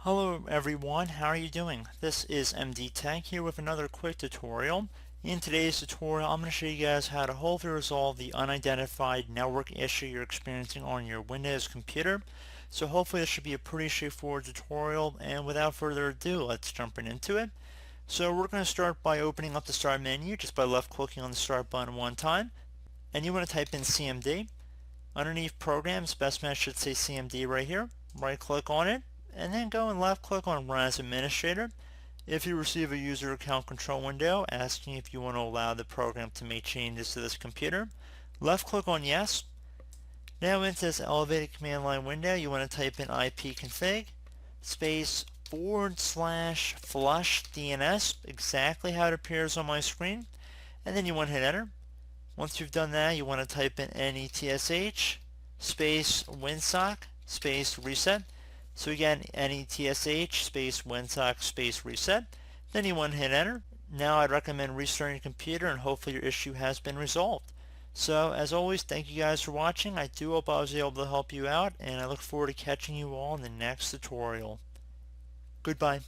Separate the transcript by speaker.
Speaker 1: Hello everyone, how are you doing? This is MD Tech here with another quick tutorial. In today's tutorial, I'm going to show you guys how to hopefully resolve the unidentified network issue you're experiencing on your Windows computer. So hopefully this should be a pretty straightforward tutorial, and without further ado, let's jump right into it. So we're going to start by opening up the Start menu just by left clicking on the Start button one time, and you want to type in CMD. Underneath Programs, best match should say CMD right here. Right click on it, and then go and left click on Run as Administrator. If you receive a user account control window asking if you want to allow the program to make changes to this computer, left click on Yes. Now into this elevated command line window, you want to type in ipconfig space /flush DNS, exactly how it appears on my screen, and then you want to hit enter. Once you've done that, you want to type in netsh space winsock space reset. So again, netsh space winsock space reset. Then you want to hit enter. Now I'd recommend restarting your computer, and hopefully your issue has been resolved. So as always, thank you guys for watching. I do hope I was able to help you out, and I look forward to catching you all in the next tutorial. Goodbye.